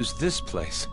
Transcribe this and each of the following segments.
Is this place?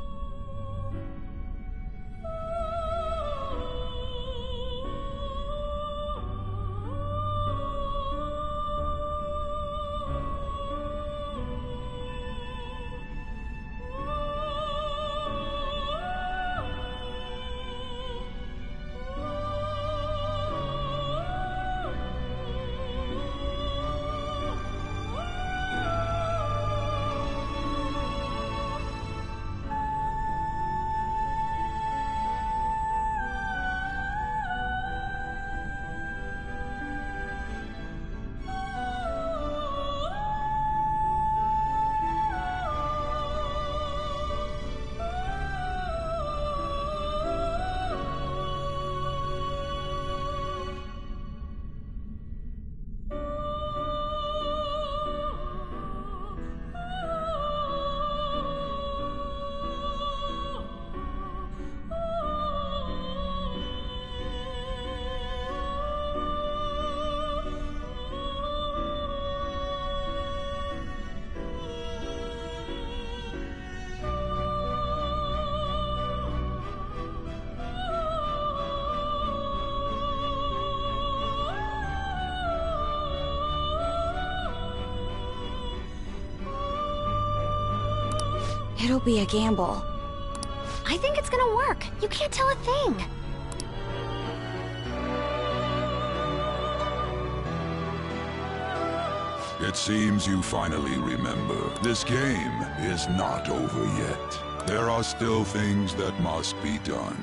It'll be a gamble. I think it's gonna work. You can't tell a thing. It seems you finally remember. This game is not over yet. There are still things that must be done.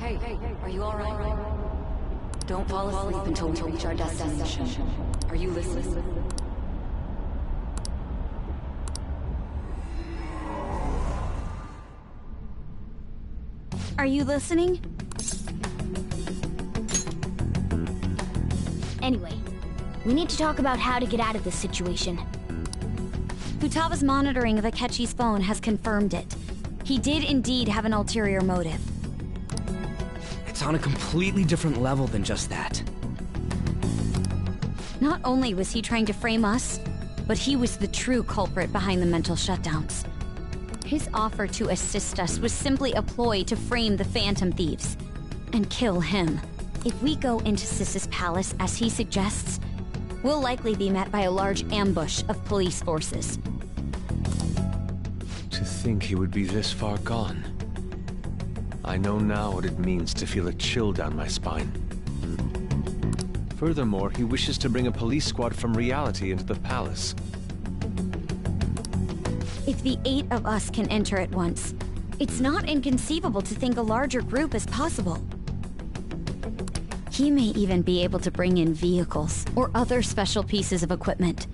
Hey, are you alright? Don't fall asleep until we reach our destination. Are you listening? Are you listening? Anyway, we need to talk about how to get out of this situation. Futaga's monitoring of Akechi's phone has confirmed it. He did indeed have an ulterior motive. It's on a completely different level than just that. Not only was he trying to frame us, but he was the true culprit behind the mental shutdowns. His offer to assist us was simply a ploy to frame the Phantom Thieves and kill him. If we go into Sis's palace as he suggests, we'll likely be met by a large ambush of police forces. To think he would be this far gone. I know now what it means to feel a chill down my spine. Furthermore, he wishes to bring a police squad from reality into the palace. If the 8 of us can enter at once, it's not inconceivable to think a larger group is possible. He may even be able to bring in vehicles or other special pieces of equipment.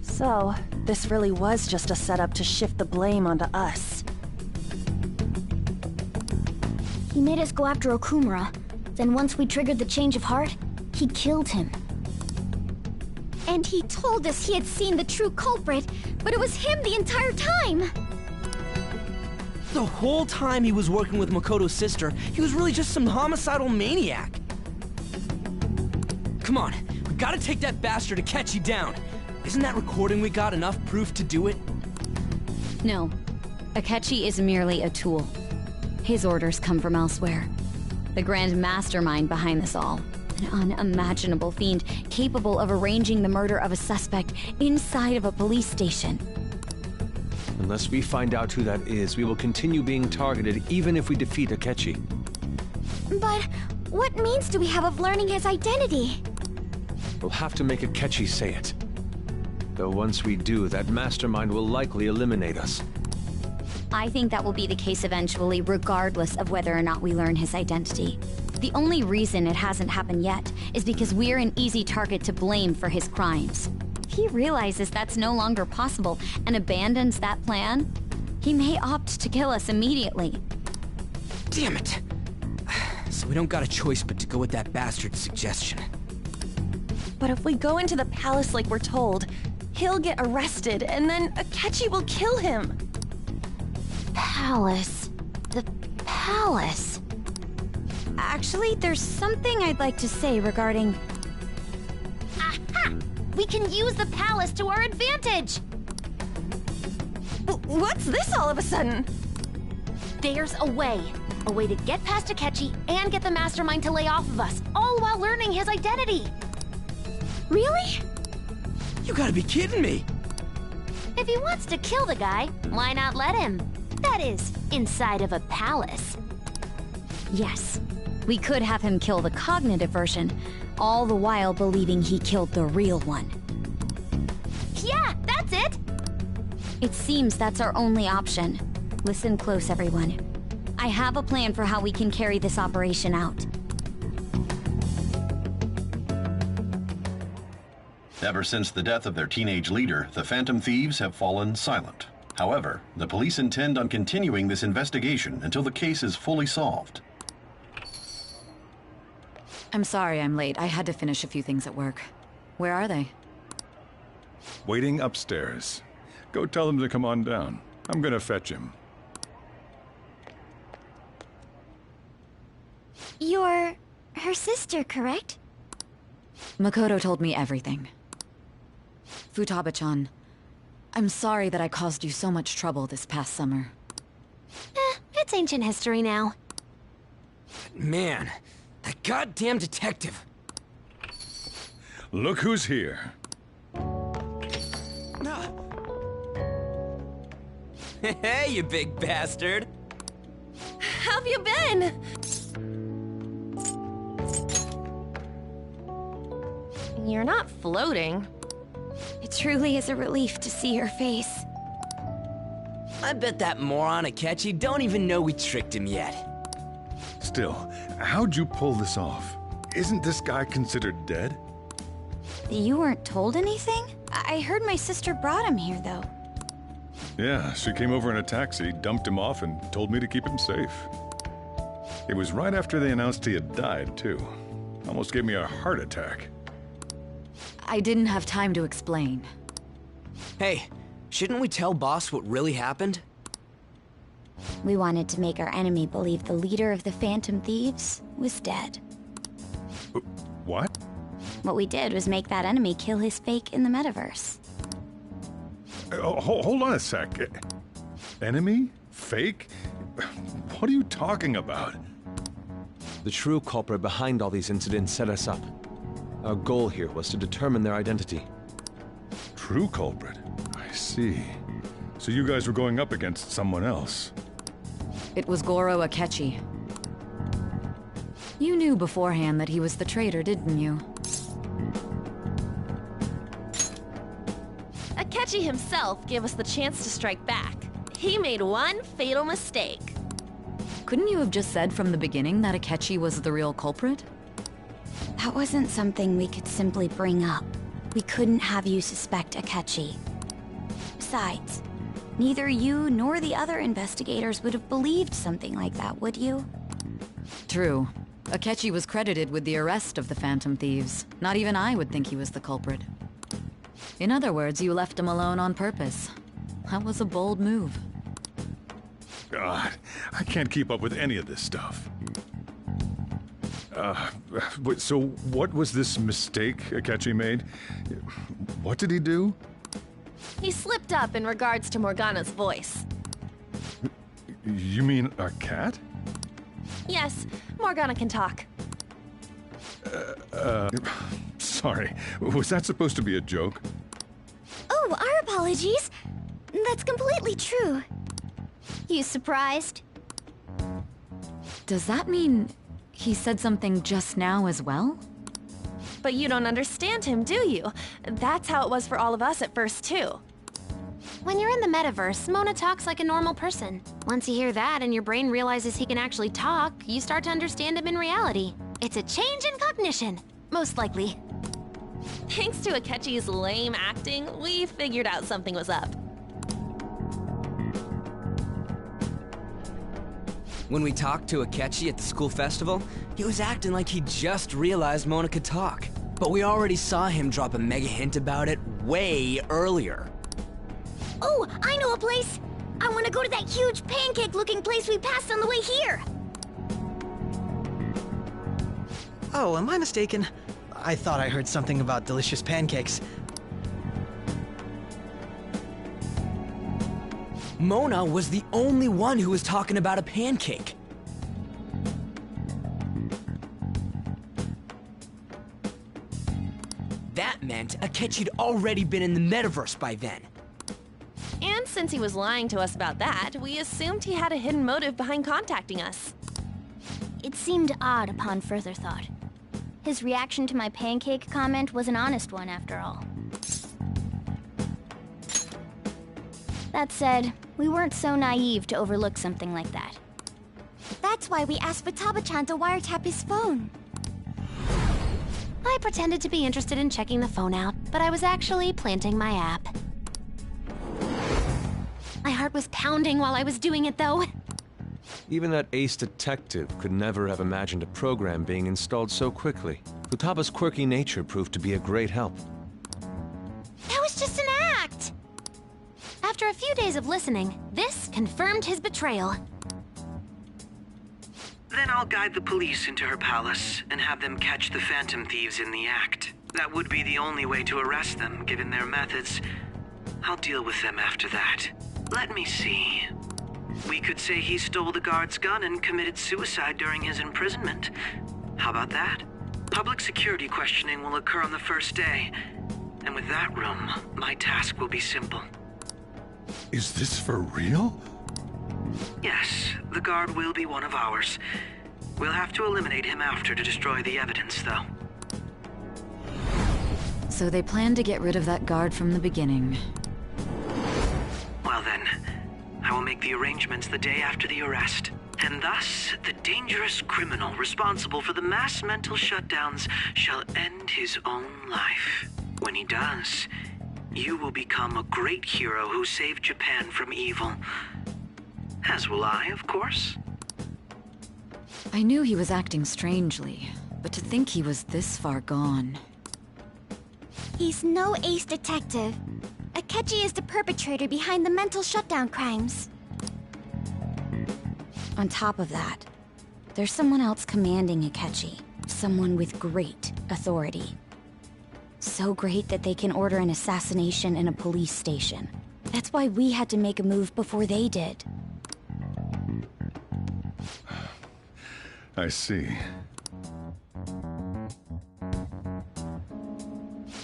So, this really was just a setup to shift the blame onto us. He made us go after Okumura. Then once we triggered the change of heart, he killed him. And he told us he had seen the true culprit, but it was him the entire time! The whole time he was working with Makoto's sister, he was really just some homicidal maniac. Come on, we gotta take that bastard Akechi down. Isn't that recording we got enough proof to do it? No. Akechi is merely a tool. His orders come from elsewhere. The grand mastermind behind this all. An unimaginable fiend capable of arranging the murder of a suspect inside of a police station. Unless we find out who that is, we will continue being targeted even if we defeat Akechi. But what means do we have of learning his identity? We'll have to make Akechi say it. Though once we do, that mastermind will likely eliminate us. I think that will be the case eventually, regardless of whether or not we learn his identity. The only reason it hasn't happened yet is because we're an easy target to blame for his crimes. He realizes that's no longer possible and abandons that plan. He may opt to kill us immediately. Damn it! So we don't got a choice but to go with that bastard's suggestion. But if we go into the palace like we're told, he'll get arrested, and then Akechi will kill him. Palace. The palace. Actually, there's something I'd like to say regarding... Aha! We can use the palace to our advantage! What's this all of a sudden? There's a way. A way to get past Akechi and get the mastermind to lay off of us, all while learning his identity. Really? You gotta be kidding me! If he wants to kill the guy, why not let him? That is, inside of a palace. Yes. We could have him kill the cognitive version, all the while believing he killed the real one. Yeah, that's it! It seems that's our only option. Listen close, everyone. I have a plan for how we can carry this operation out. Ever since the death of their teenage leader, the Phantom Thieves have fallen silent. However, the police intend on continuing this investigation until the case is fully solved. I'm sorry I'm late. I had to finish a few things at work. Where are they? Waiting upstairs. Go tell them to come on down. I'm gonna fetch him. You're her sister, correct? Makoto told me everything. Futaba-chan, I'm sorry that I caused you so much trouble this past summer. It's ancient history now. Man, that goddamn detective. Look who's here. Hey, you big bastard! How have you been? You're not floating. It truly is a relief to see your face. I bet that moron Akechi don't even know we tricked him yet. Still, how'd you pull this off? Isn't this guy considered dead? You weren't told anything? I heard my sister brought him here, though. Yeah, she came over in a taxi, dumped him off, and told me to keep him safe. It was right after they announced he had died, too. Almost gave me a heart attack. I didn't have time to explain. Hey, shouldn't we tell boss what really happened? We wanted to make our enemy believe the leader of the Phantom Thieves was dead. What? What we did was make that enemy kill his fake in the metaverse. Hold on a sec. Enemy? Fake? What are you talking about? The true culprit behind all these incidents set us up. Our goal here was to determine their identity. True culprit? I see. So you guys were going up against someone else. It was Goro Akechi. You knew beforehand that he was the traitor, didn't you? Akechi himself gave us the chance to strike back. He made one fatal mistake. Couldn't you have just said from the beginning that Akechi was the real culprit? That wasn't something we could simply bring up. We couldn't have you suspect Akechi. Besides, neither you nor the other investigators would have believed something like that, would you? True. Akechi was credited with the arrest of the Phantom Thieves. Not even I would think he was the culprit. In other words, you left him alone on purpose. That was a bold move. God, I can't keep up with any of this stuff. So what was this mistake Akechi made? What did he do? He slipped up in regards to Morgana's voice. You mean our cat? Yes, Morgana can talk. Sorry, was that supposed to be a joke? Oh, our apologies. That's completely true. You surprised? Does that mean he said something just now as well? But you don't understand him, do you? That's how it was for all of us at first, too. When you're in the metaverse, Mona talks like a normal person. Once you hear that and your brain realizes he can actually talk, you start to understand him in reality. It's a change in cognition, most likely. Thanks to Akechi's lame acting, we figured out something was up. When we talked to Akechi at the school festival, he was acting like he just realized Mona could talk. But we already saw him drop a mega hint about it way earlier. Oh, I know a place! I want to go to that huge pancake-looking place we passed on the way here! Oh, am I mistaken? I thought I heard something about delicious pancakes. Mona was the only one who was talking about a pancake. That meant Akechi'd already been in the metaverse by then. And since he was lying to us about that, we assumed he had a hidden motive behind contacting us. It seemed odd upon further thought. His reaction to my pancake comment was an honest one, after all. That said, we weren't so naive to overlook something like that. That's why we asked Futaba-chan to wiretap his phone. I pretended to be interested in checking the phone out, but I was actually planting my app. My heart was pounding while I was doing it, though. Even that ace detective could never have imagined a program being installed so quickly. Futaba's quirky nature proved to be a great help. That was just an act! After a few days of listening, this confirmed his betrayal. Then I'll guide the police into her palace and have them catch the Phantom Thieves in the act. That would be the only way to arrest them, given their methods. I'll deal with them after that. Let me see. We could say he stole the guard's gun and committed suicide during his imprisonment. How about that? Public security questioning will occur on the first day. And with that room, my task will be simple. Is this for real? Yes, the guard will be one of ours. We'll have to eliminate him after to destroy the evidence, though. So they planned to get rid of that guard from the beginning. Well then, I will make the arrangements the day after the arrest. And thus, the dangerous criminal responsible for the mass mental shutdowns shall end his own life. When he does, you will become a great hero who saved Japan from evil. As will I, of course. I knew he was acting strangely, but to think he was this far gone. He's no ace detective. Akechi is the perpetrator behind the mental shutdown crimes. On top of that, there's someone else commanding Akechi. Someone with great authority. So great that they can order an assassination in a police station. That's why we had to make a move before they did. I see.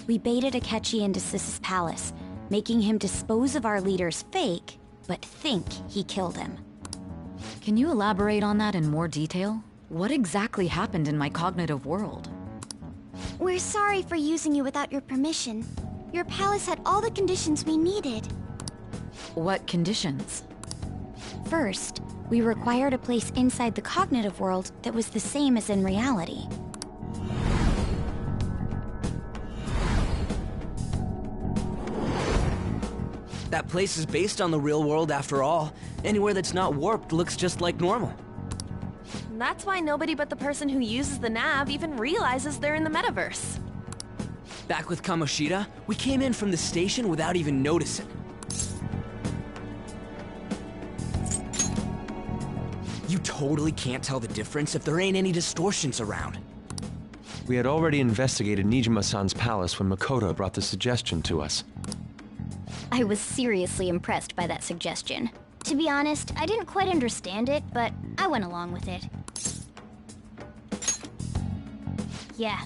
We baited Akechi into Sis's palace, making him dispose of our leader's fake, but think he killed him. Can you elaborate on that in more detail? What exactly happened in my cognitive world? We're sorry for using you without your permission. Your palace had all the conditions we needed. What conditions? First, we required a place inside the cognitive world that was the same as in reality. That place is based on the real world after all. Anywhere that's not warped looks just like normal. That's why nobody but the person who uses the nav even realizes they're in the metaverse. Back with Kamoshida, we came in from the station without even noticing. You totally can't tell the difference if there ain't any distortions around. We had already investigated Nijima-san's palace when Makoto brought the suggestion to us. I was seriously impressed by that suggestion. To be honest, I didn't quite understand it, but I went along with it. Yeah,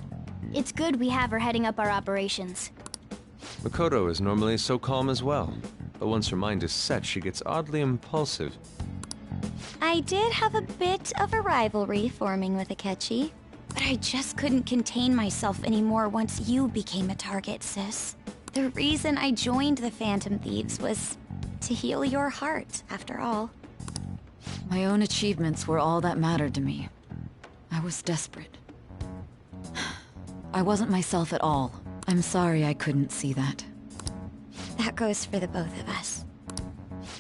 it's good we have her heading up our operations. Makoto is normally so calm as well, but once her mind is set, she gets oddly impulsive. I did have a bit of a rivalry forming with Akechi, but I just couldn't contain myself anymore once you became a target, sis. The reason I joined the Phantom Thieves was to heal your heart, after all. My own achievements were all that mattered to me. I was desperate. I wasn't myself at all. I'm sorry I couldn't see that. That goes for the both of us.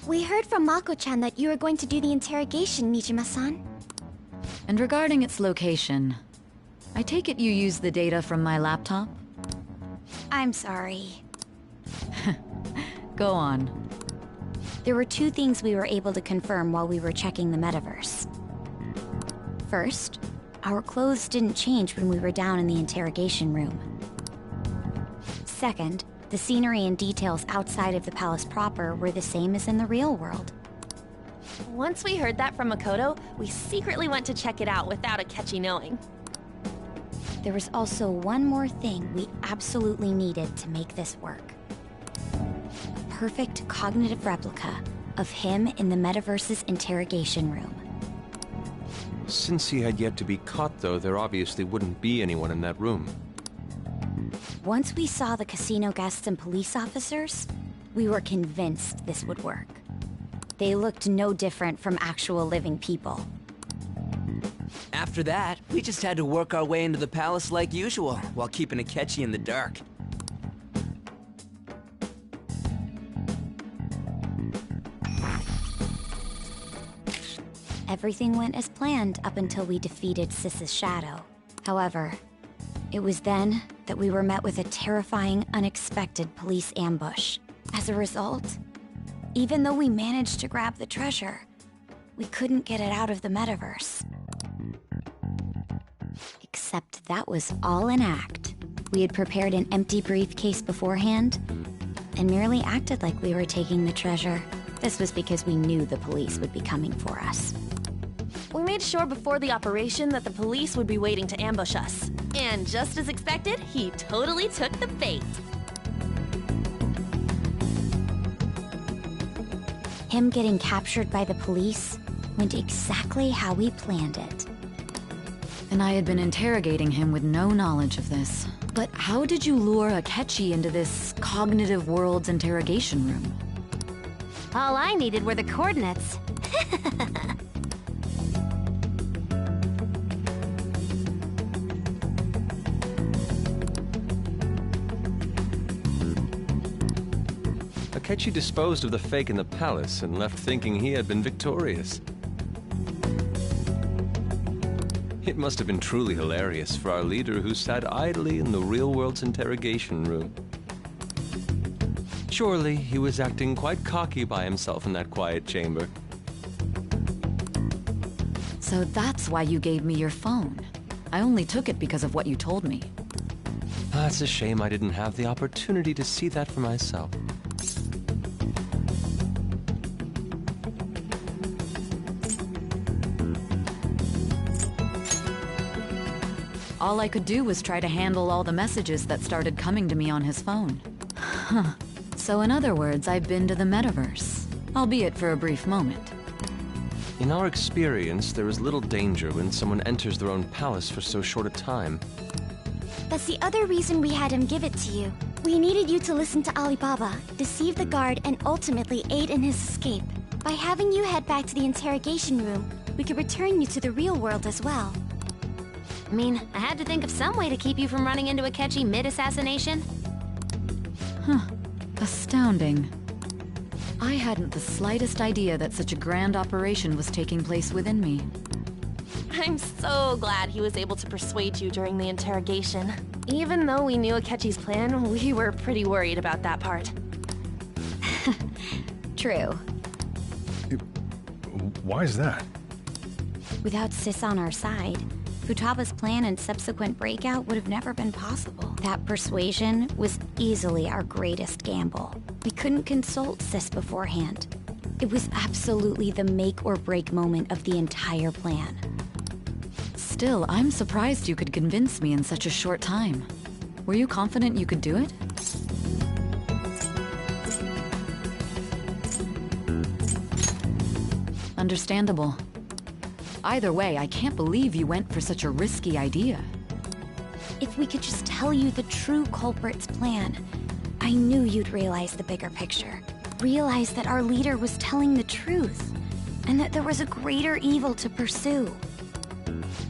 We heard from Mako-chan that you were going to do the interrogation, Nijima-san. And regarding its location, I take it you used the data from my laptop? I'm sorry. Go on. There were two things we were able to confirm while we were checking the metaverse. First, our clothes didn't change when we were down in the interrogation room. Second, the scenery and details outside of the palace proper were the same as in the real world. Once we heard that from Makoto, we secretly went to check it out without Akechi knowing. There was also one more thing we absolutely needed to make this work. A perfect cognitive replica of him in the metaverse's interrogation room. Since he had yet to be caught, though, there obviously wouldn't be anyone in that room. Once we saw the casino guests and police officers, we were convinced this would work. They looked no different from actual living people. After that, we just had to work our way into the palace like usual, while keeping Akechi in the dark. Everything went as planned up until we defeated Sis's shadow. However, it was then that we were met with a terrifying, unexpected police ambush. As a result, even though we managed to grab the treasure, we couldn't get it out of the metaverse. Except that was all an act. We had prepared an empty briefcase beforehand, and merely acted like we were taking the treasure. This was because we knew the police would be coming for us. We made sure before the operation that the police would be waiting to ambush us. And just as expected, he totally took the bait. Him getting captured by the police went exactly how we planned it. And I had been interrogating him with no knowledge of this. But how did you lure Akechi into this cognitive world's interrogation room? All I needed were the coordinates. Akechi disposed of the fake in the palace and left thinking he had been victorious. It must have been truly hilarious for our leader who sat idly in the real world's interrogation room. Surely he was acting quite cocky by himself in that quiet chamber. So that's why you gave me your phone. I only took it because of what you told me. It's a shame I didn't have the opportunity to see that for myself. All I could do was try to handle all the messages that started coming to me on his phone. Huh. So in other words, I've been to the metaverse, albeit for a brief moment. In our experience, there is little danger when someone enters their own palace for so short a time. That's the other reason we had him give it to you. We needed you to listen to Alibaba, deceive the guard, and ultimately aid in his escape. By having you head back to the interrogation room, we could return you to the real world as well. I mean, I had to think of some way to keep you from running into Akechi mid-assassination. Huh. Astounding. I hadn't the slightest idea that such a grand operation was taking place within me. I'm so glad he was able to persuade you during the interrogation. Even though we knew Akechi's plan, we were pretty worried about that part. True. Why is that? Without Sis on our side, Futaba's plan and subsequent breakout would have never been possible. That persuasion was easily our greatest gamble. We couldn't consult Sis beforehand. It was absolutely the make or break moment of the entire plan. Still, I'm surprised you could convince me in such a short time. Were you confident you could do it? Understandable. Either way, I can't believe you went for such a risky idea. If we could just tell you the true culprit's plan, I knew you'd realize the bigger picture. Realize that our leader was telling the truth, and that there was a greater evil to pursue.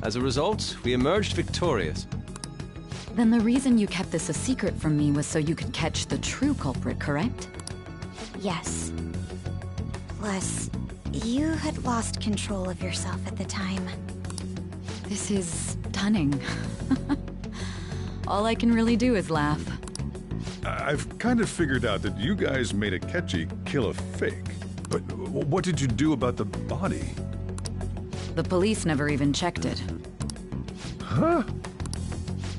As a result, we emerged victorious. Then the reason you kept this a secret from me was so you could catch the true culprit, correct? Yes. Plus, you had lost control of yourself at the time. This is stunning. All I can really do is laugh. I've kind of figured out that you guys made Akechi kill a fake. But what did you do about the body? The police never even checked it. Huh?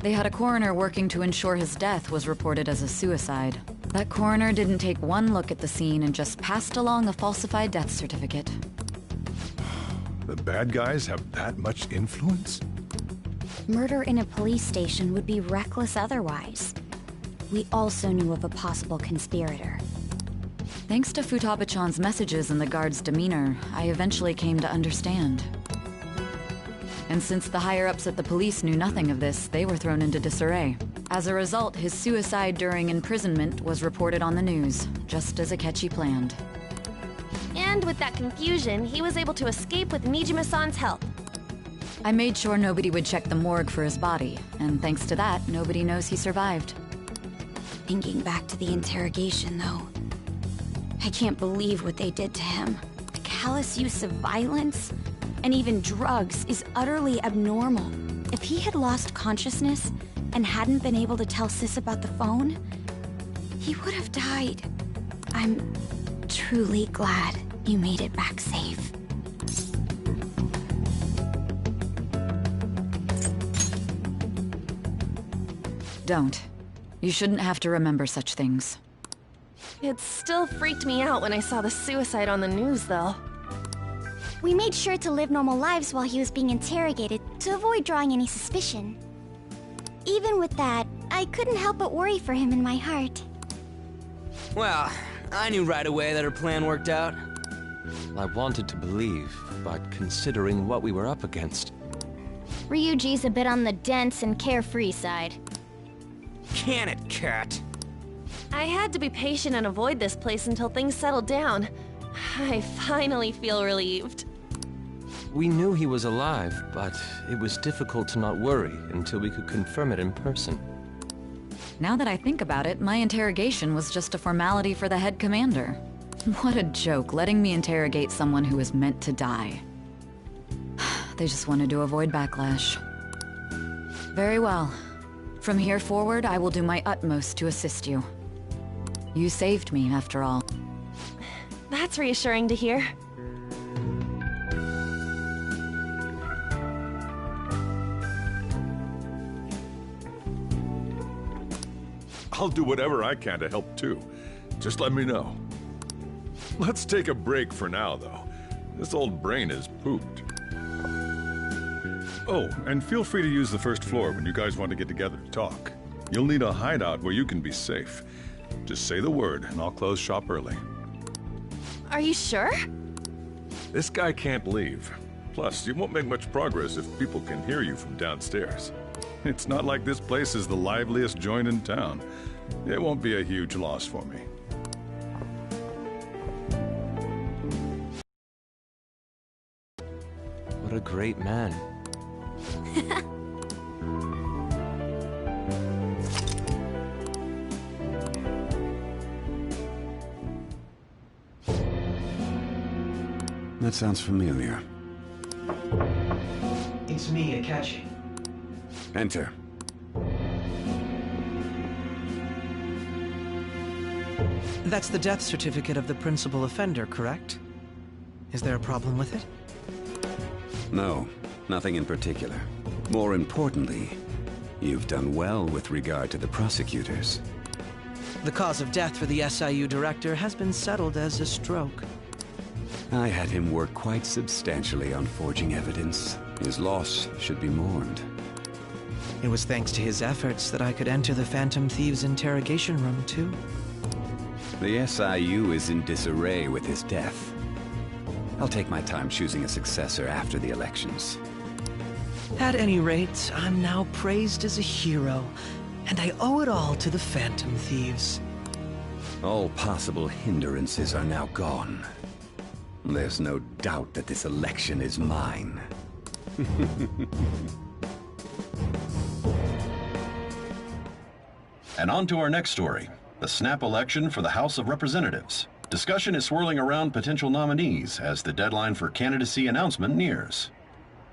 They had a coroner working to ensure his death was reported as a suicide. That coroner didn't take one look at the scene and just passed along a falsified death certificate. The bad guys have that much influence? Murder in a police station would be reckless otherwise. We also knew of a possible conspirator. Thanks to Futaba-chan's messages and the guard's demeanor, I eventually came to understand. And since the higher-ups at the police knew nothing of this, they were thrown into disarray. As a result, his suicide during imprisonment was reported on the news, just as Akechi planned. And with that confusion, he was able to escape with Nijima-san's help. I made sure nobody would check the morgue for his body, and thanks to that, nobody knows he survived. Thinking back to the interrogation, though, I can't believe what they did to him. The callous use of violence, and even drugs, is utterly abnormal. If he had lost consciousness and hadn't been able to tell Sis about the phone, he would have died. I'm truly glad you made it back safe. Don't. You shouldn't have to remember such things. It still freaked me out when I saw the suicide on the news, though. We made sure to live normal lives while he was being interrogated to avoid drawing any suspicion. Even with that, I couldn't help but worry for him in my heart. Well, I knew right away that her plan worked out. I wanted to believe, but considering what we were up against... Ryuji's a bit on the dense and carefree side. Can it, Cat? I had to be patient and avoid this place until things settled down. I finally feel relieved. We knew he was alive, but it was difficult to not worry until we could confirm it in person. Now that I think about it, my interrogation was just a formality for the head commander. What a joke, letting me interrogate someone who was meant to die. They just wanted to avoid backlash. Very well. From here forward, I will do my utmost to assist you. You saved me, after all. That's reassuring to hear. I'll do whatever I can to help too. Just let me know. Let's take a break for now, though. This old brain is pooped. Oh, and feel free to use the first floor when you guys want to get together to talk. You'll need a hideout where you can be safe. Just say the word, and I'll close shop early. Are you sure? This guy can't leave. Plus, you won't make much progress if people can hear you from downstairs. It's not like this place is the liveliest joint in town. It won't be a huge loss for me. What a great man. That sounds familiar. It's me, Akechi. Enter. That's the death certificate of the principal offender, correct? Is there a problem with it? No, nothing in particular. More importantly, you've done well with regard to the prosecutors. The cause of death for the SIU director has been settled as a stroke. I had him work quite substantially on forging evidence. His loss should be mourned. It was thanks to his efforts that I could enter the Phantom Thieves' interrogation room, too. The SIU is in disarray with his death. I'll take my time choosing a successor after the elections. At any rate, I'm now praised as a hero, and I owe it all to the Phantom Thieves. All possible hindrances are now gone. There's no doubt that this election is mine. And on to our next story, the snap election for the House of Representatives. Discussion is swirling around potential nominees as the deadline for candidacy announcement nears.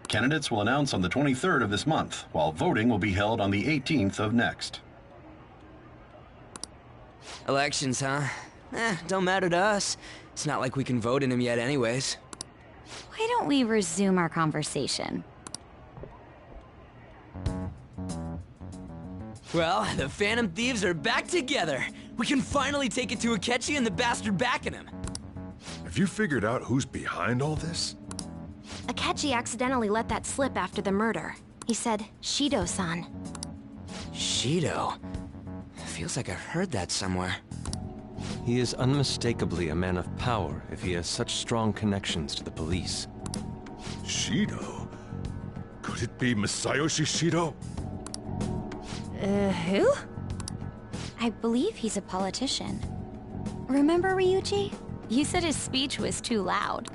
Candidates will announce on the 23rd of this month, while voting will be held on the 18th of next. Elections, huh? Don't matter to us. It's not like we can vote in them yet anyways. Why don't we resume our conversation? Well, the Phantom Thieves are back together. We can finally take it to Akechi and the bastard backing him. Have you figured out who's behind all this? Akechi accidentally let that slip after the murder. He said, Shido-san. Shido? Feels like I've heard that somewhere. He is unmistakably a man of power if he has such strong connections to the police. Shido? Could it be Masayoshi Shido? Who? I believe he's a politician. Remember, Ryuji? You said his speech was too loud.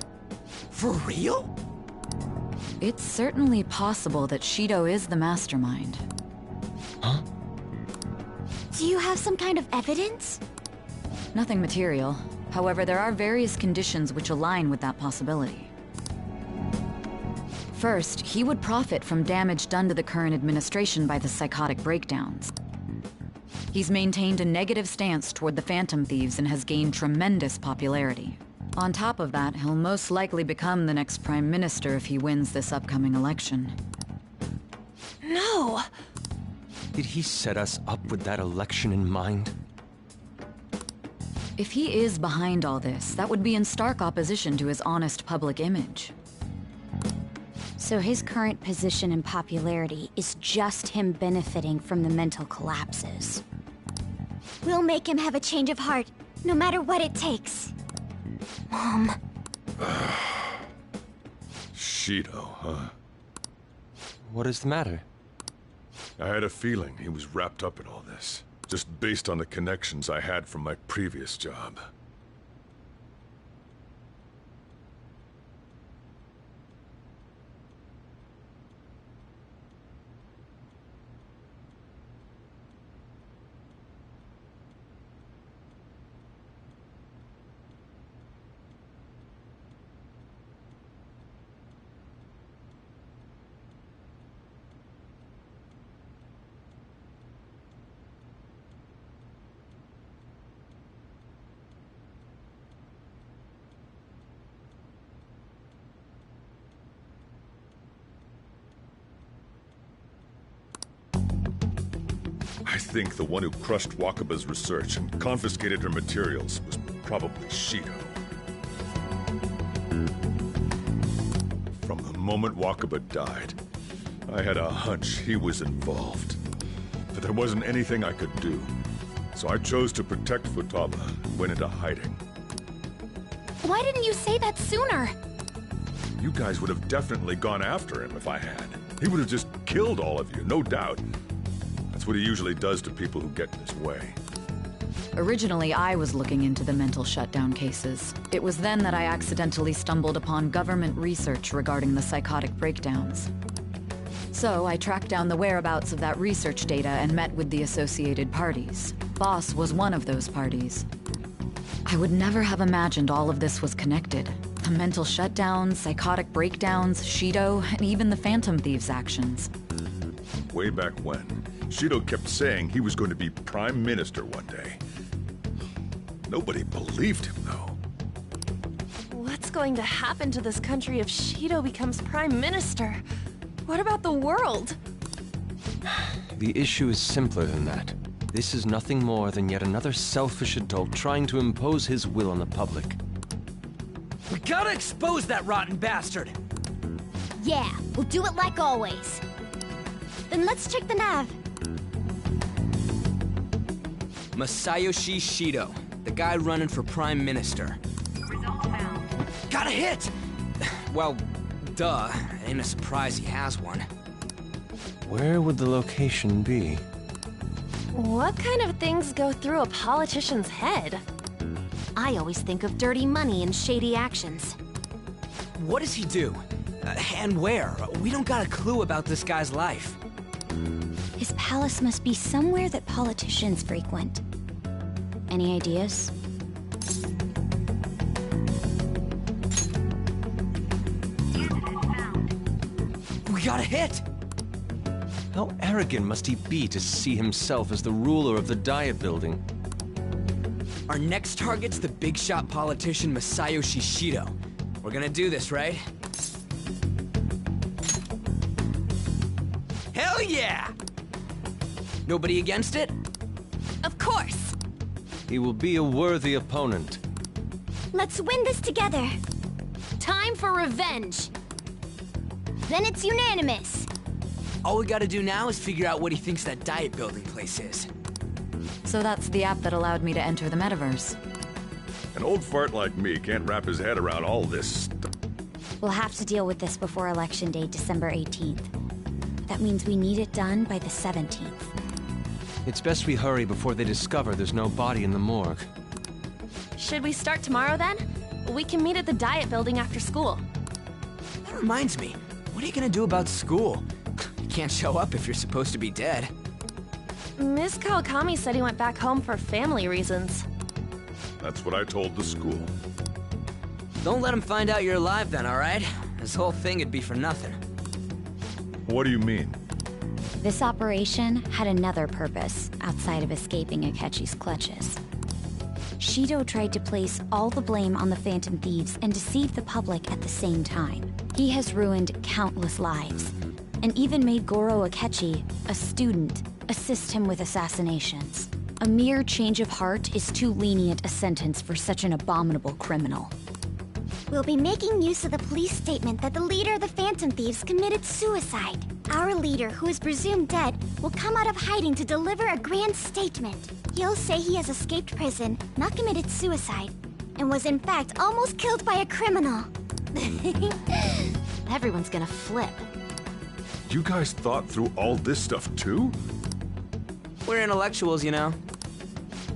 For real? It's certainly possible that Shido is the mastermind. Huh? Do you have some kind of evidence? Nothing material. However, there are various conditions which align with that possibility. First, he would profit from damage done to the current administration by the psychotic breakdowns. He's maintained a negative stance toward the Phantom Thieves and has gained tremendous popularity. On top of that, he'll most likely become the next Prime Minister if he wins this upcoming election. No! Did he set us up with that election in mind? If he is behind all this, that would be in stark opposition to his honest public image. So his current position and popularity is just him benefiting from the mental collapses. We'll make him have a change of heart, no matter what it takes. Mom. Shido, huh? What is the matter? I had a feeling he was wrapped up in all this, just based on the connections I had from my previous job. I think the one who crushed Wakaba's research and confiscated her materials was probably Shido. From the moment Wakaba died, I had a hunch he was involved. But there wasn't anything I could do. So I chose to protect Futaba and went into hiding. Why didn't you say that sooner? You guys would have definitely gone after him if I had. He would have just killed all of you, no doubt. That's what he usually does to people who get in his way. Originally, I was looking into the mental shutdown cases. It was then that I accidentally stumbled upon government research regarding the psychotic breakdowns. So I tracked down the whereabouts of that research data and met with the associated parties. Boss was one of those parties. I would never have imagined all of this was connected. The mental shutdowns, psychotic breakdowns, Shido, and even the Phantom Thieves' actions. Way back when, Shido kept saying he was going to be Prime Minister one day. Nobody believed him, though. What's What's going to happen to this country if Shido becomes Prime Minister? What about the world? The issue is simpler than that. This is nothing more than yet another selfish adult trying to impose his will on the public. We gotta expose that rotten bastard! Yeah, we'll do it like always. Then let's check the nav. Masayoshi Shido, the guy running for Prime Minister. Results found. Got a hit! Well, duh. Ain't a surprise he has one. Where would the location be? What kind of things go through a politician's head? I always think of dirty money and shady actions. What does he do? And where? We don't got a clue about this guy's life. His palace must be somewhere that politicians frequent. Any ideas? We got a hit! How arrogant must he be to see himself as the ruler of the Diet Building? Our next target's the big shot politician Masayoshi Shido. We're gonna do this, right? Hell yeah! Nobody against it? Of course! He will be a worthy opponent. Let's win this together. Time for revenge! Then it's unanimous. All we gotta do now is figure out what he thinks that Diet Building place is. So that's the app that allowed me to enter the metaverse. An old fart like me can't wrap his head around all this stuff. We'll have to deal with this before Election Day, December 18th. That means we need it done by the 17th. It's best we hurry before they discover there's no body in the morgue. Should we start tomorrow then? We can meet at the Diet Building after school. That reminds me, what are you gonna do about school? You can't show up if you're supposed to be dead. Ms. Kawakami said he went back home for family reasons. That's what I told the school. Don't let him find out you're alive then, alright? This whole thing would be for nothing. What do you mean? This operation had another purpose outside of escaping Akechi's clutches. Shido tried to place all the blame on the Phantom Thieves and deceive the public at the same time. He has ruined countless lives, and even made Goro Akechi, a student, assist him with assassinations. A mere change of heart is too lenient a sentence for such an abominable criminal. We'll be making use of the police statement that the leader of the Phantom Thieves committed suicide. Our leader, who is presumed dead, will come out of hiding to deliver a grand statement. He'll say he has escaped prison, not committed suicide, and was in fact almost killed by a criminal. Everyone's gonna flip. You guys thought through all this stuff too? We're intellectuals, you know.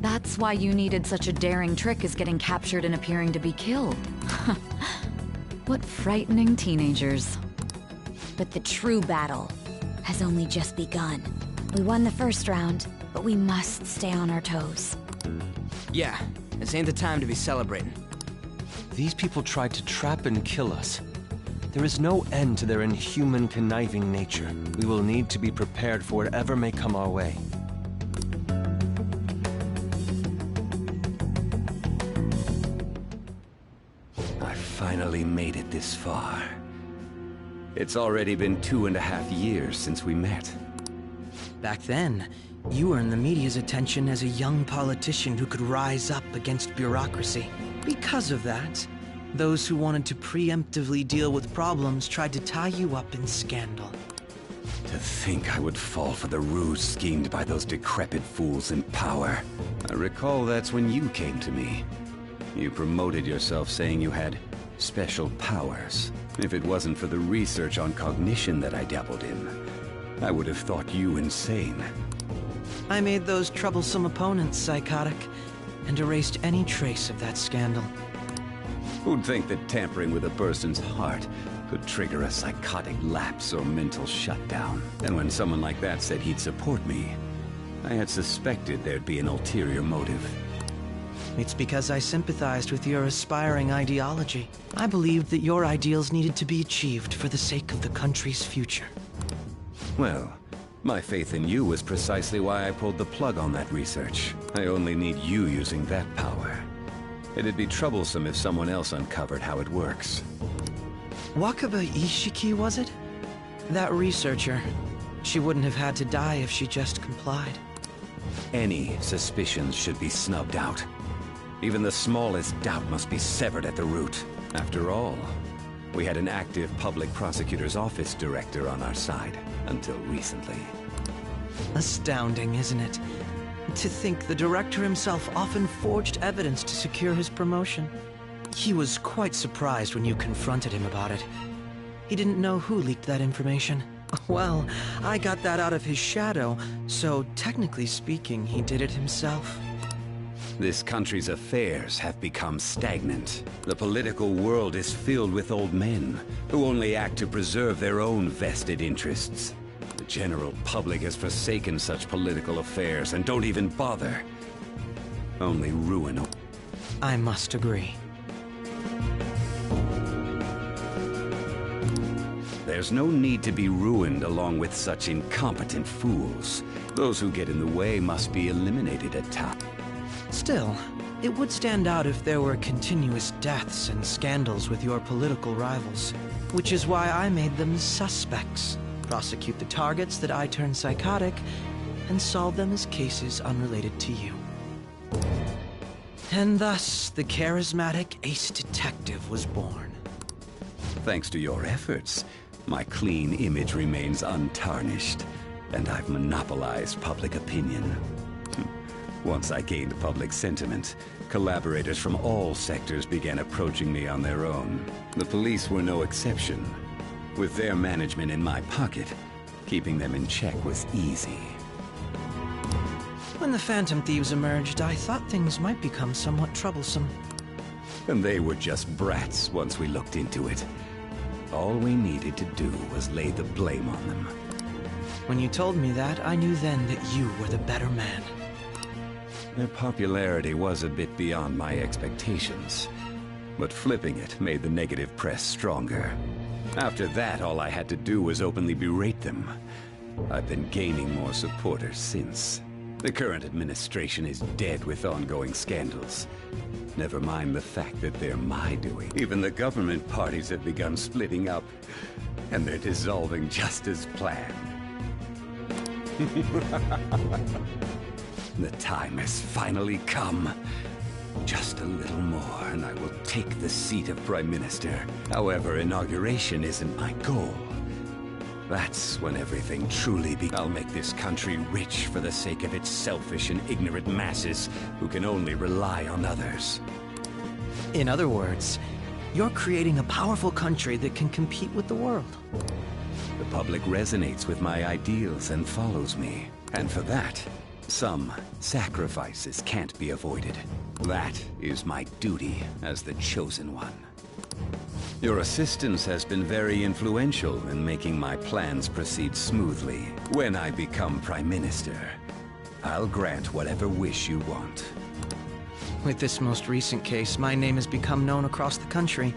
That's why you needed such a daring trick as getting captured and appearing to be killed. What frightening teenagers. But the true battle has only just begun. We won the first round, but we must stay on our toes. Yeah, this ain't the time to be celebrating. These people tried to trap and kill us. There is no end to their inhuman, conniving nature. We will need to be prepared for whatever may come our way. I finally made it this far. It's already been 2.5 years since we met. Back then, you earned the media's attention as a young politician who could rise up against bureaucracy. Because of that, those who wanted to preemptively deal with problems tried to tie you up in scandal. To think I would fall for the ruse schemed by those decrepit fools in power. I recall that's when you came to me. You promoted yourself saying you had special powers. If it wasn't for the research on cognition that I dabbled in, I would have thought you insane. I made those troublesome opponents psychotic, and erased any trace of that scandal. Who'd think that tampering with a person's heart could trigger a psychotic lapse or mental shutdown? And when someone like that said he'd support me, I had suspected there'd be an ulterior motive. It's because I sympathized with your aspiring ideology. I believed that your ideals needed to be achieved for the sake of the country's future. Well, my faith in you was precisely why I pulled the plug on that research. I only need you using that power. It'd be troublesome if someone else uncovered how it works. Wakaba Ishiki, was it? That researcher. She wouldn't have had to die if she just complied. Any suspicions should be snubbed out. Even the smallest doubt must be severed at the root. After all, we had an active public prosecutor's office director on our side, until recently. Astounding, isn't it? To think the director himself often forged evidence to secure his promotion. He was quite surprised when you confronted him about it. He didn't know who leaked that information. Well, I got that out of his shadow, so technically speaking, he did it himself. This country's affairs have become stagnant. The political world is filled with old men who only act to preserve their own vested interests. The general public has forsaken such political affairs and don't even bother. Only ruin. I must agree. There's no need to be ruined along with such incompetent fools. Those who get in the way must be eliminated at top. Still, it would stand out if there were continuous deaths and scandals with your political rivals, which is why I made them suspects. Prosecute the targets that I turn psychotic, and solve them as cases unrelated to you. And thus, the charismatic ace detective was born. Thanks to your efforts, my clean image remains untarnished, and I've monopolized public opinion. Once I gained public sentiment, collaborators from all sectors began approaching me on their own. The police were no exception. With their management in my pocket, keeping them in check was easy. When the Phantom Thieves emerged, I thought things might become somewhat troublesome. And they were just brats once we looked into it. All we needed to do was lay the blame on them. When you told me that, I knew then that you were the better man. Their popularity was a bit beyond my expectations, but flipping it made the negative press stronger. After that, all I had to do was openly berate them. I've been gaining more supporters since. The current administration is dead with ongoing scandals. Never mind the fact that they're my doing. Even the government parties have begun splitting up, and they're dissolving just as planned. The time has finally come. Just a little more, and I will take the seat of Prime Minister. However, inauguration isn't my goal. That's when everything truly I'll make this country rich for the sake of its selfish and ignorant masses who can only rely on others. In other words, you're creating a powerful country that can compete with the world. The public resonates with my ideals and follows me. And for that, some sacrifices can't be avoided. That is my duty as the Chosen One. Your assistance has been very influential in making my plans proceed smoothly. When I become Prime Minister, I'll grant whatever wish you want. With this most recent case, my name has become known across the country,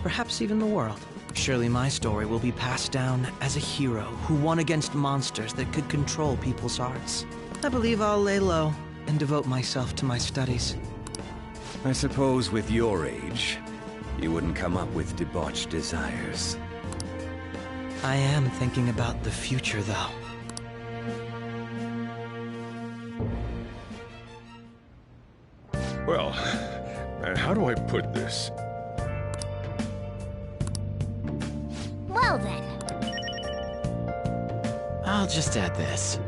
perhaps even the world. Surely my story will be passed down as a hero who won against monsters that could control people's hearts. I believe I'll lay low and devote myself to my studies. I suppose with your age, you wouldn't come up with debauched desires. I am thinking about the future, though. Well, how do I put this? Well then. I'll just add this.